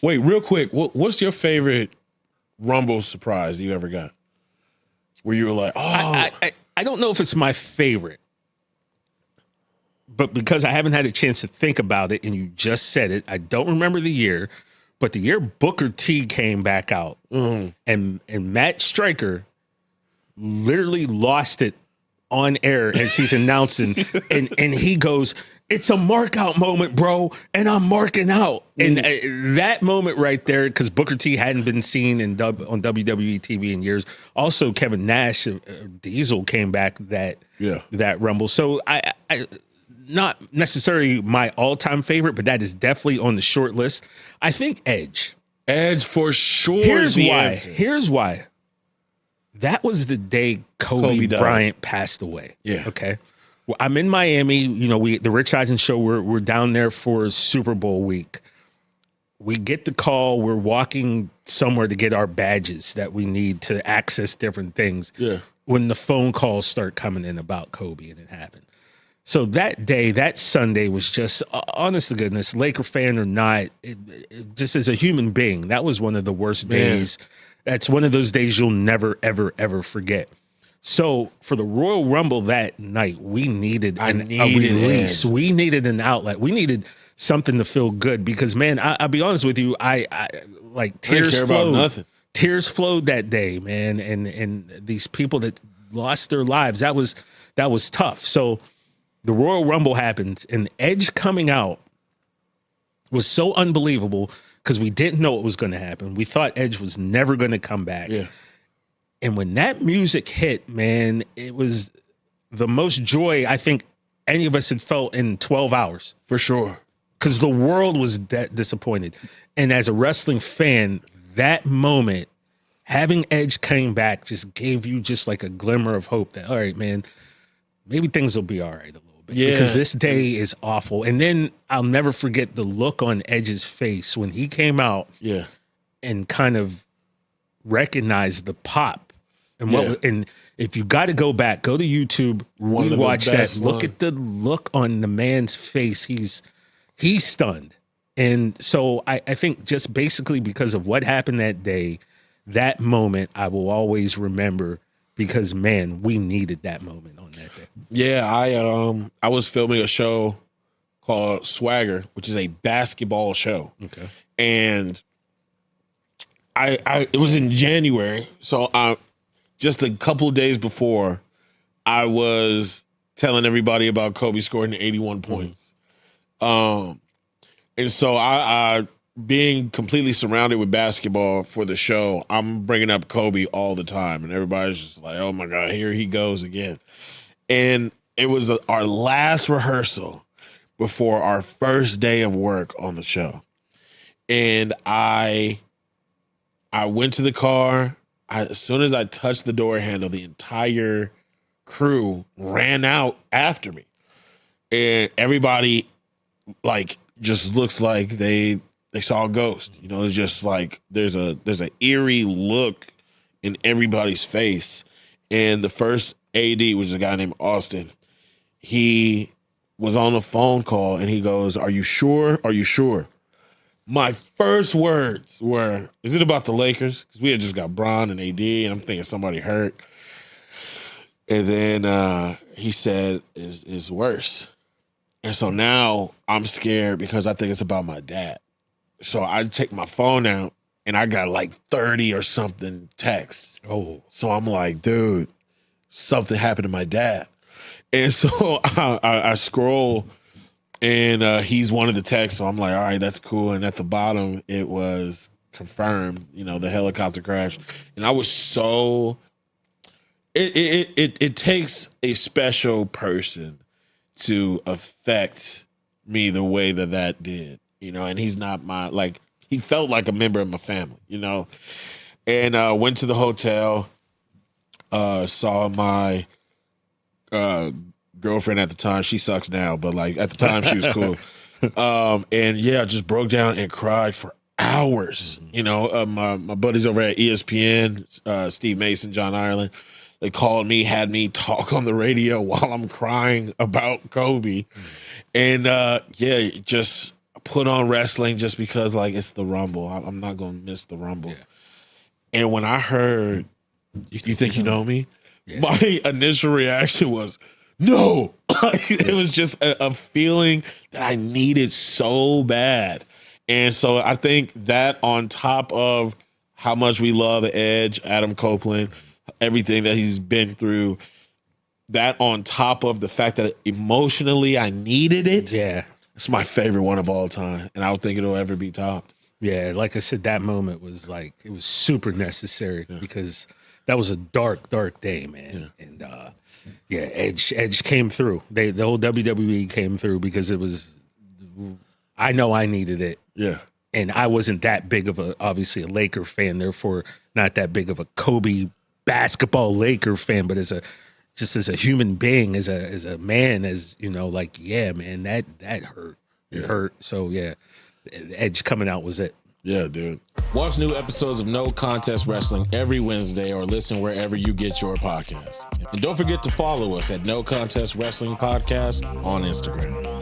Wait, real quick. What's your favorite Rumble surprise you ever got? Where you were like, oh. I don't know if it's my favorite, but because I haven't had a chance to think about it and you just said it, I don't remember the year, but the year Booker T came back out and Matt Stryker literally lost it on air as he's announcing and he goes, "It's a mark out moment, bro, and I'm marking out." And that moment right there, because Booker T hadn't been seen on WWE TV in years. Also, Kevin Nash, Diesel came back that Rumble. So I not necessarily my all-time favorite, but that is definitely on the short list. I think Edge. Edge for sure. Here's why. That was the day Kobe Bryant passed away. Yeah. Okay. Well, I'm in Miami. You know, the Rich Eisen show. We're down there for Super Bowl week. We get the call. We're walking somewhere to get our badges that we need to access different things. Yeah. When the phone calls start coming in about Kobe, and it happened. So that day, that Sunday was just, honest to goodness, Laker fan or not, just as a human being, that was one of the worst days. That's one of those days you'll never, ever, ever forget. So for the Royal Rumble that night, we needed a release. We needed an outlet. We needed something to feel good because, man, I'll be honest with you, I like tears flowed. Tears flowed that day, man, and these people that lost their lives, that was tough. So the Royal Rumble happened, and Edge coming out was so unbelievable because we didn't know what was going to happen. We thought Edge was never going to come back. Yeah. And when that music hit, man, it was the most joy I think any of us had felt in 12 hours. For sure. Because the world was that disappointed. And as a wrestling fan, that moment, having Edge came back just gave you just like a glimmer of hope that, all right, man, maybe things will be all right a little bit. Yeah. Because this day is awful. And then I'll never forget the look on Edge's face when he came out and kind of recognized the pop. And if you got to go back, go to YouTube, rewatch that. Look at the look on the man's face. He's stunned. And so I think just basically because of what happened that day, that moment I will always remember because, man, we needed that moment on that day. Yeah, I was filming a show called Swagger, which is a basketball show. Okay. And it was in January. So just a couple of days before, I was telling everybody about Kobe scoring the 81 points. And so I being completely surrounded with basketball for the show, I'm bringing up Kobe all the time. And everybody's just like, oh, my God, here he goes again. And it was our last rehearsal before our first day of work on the show. And I went to the car. As soon as I touched the door handle, the entire crew ran out after me. And everybody, like, just looks like they saw a ghost. You know, it's just like there's an eerie look in everybody's face. And the first AD, which is a guy named Austin, he was on a phone call and he goes, "Are you sure? Are you sure?" My first words were, "Is it about the Lakers?" Because we had just got Bron and AD, and I'm thinking somebody hurt. And then he said, "Is worse." And so now I'm scared because I think it's about my dad. So I take my phone out and I got like 30 or something texts. Oh. So I'm like, dude, something happened to my dad. And so I scroll and he's one of the texts. So I'm like, all right, that's cool. And at the bottom, it was confirmed, you know, the helicopter crash. And I was so, it takes a special person to affect me the way that did, you know, and he's not he felt like a member of my family, you know, and went to the hotel, saw my girlfriend at the time. She sucks now, but like at the time she was cool. And yeah, just broke down and cried for hours. You know, my buddies over at ESPN, Steve Mason, John Ireland, they called me, had me talk on the radio while I'm crying about Kobe. And yeah, just put on wrestling just because like it's the Rumble. I'm not gonna miss the Rumble. Yeah. And when I heard, you think you know me? Yeah. My initial reaction was, no. It was just a feeling that I needed so bad. And so I think that on top of how much we love Edge, Adam Copeland, everything that he's been through, that on top of the fact that emotionally I needed it. Yeah. It's my favorite one of all time. And I don't think it'll ever be topped. Yeah, like I said, that moment was like, it was super necessary because that was a dark, dark day, man. Yeah. And Edge came through. The whole WWE came through because it was, I know I needed it. Yeah. And I wasn't that big of obviously a Laker fan, therefore not that big of a Kobe basketball Laker fan, but just as a human being, as a man, as you know, like, yeah, man, that hurt. It hurt. So yeah. Edge coming out was it. Yeah, dude. Watch new episodes of No Contest Wrestling every Wednesday or listen wherever you get your podcasts. And don't forget to follow us at No Contest Wrestling Podcast on Instagram.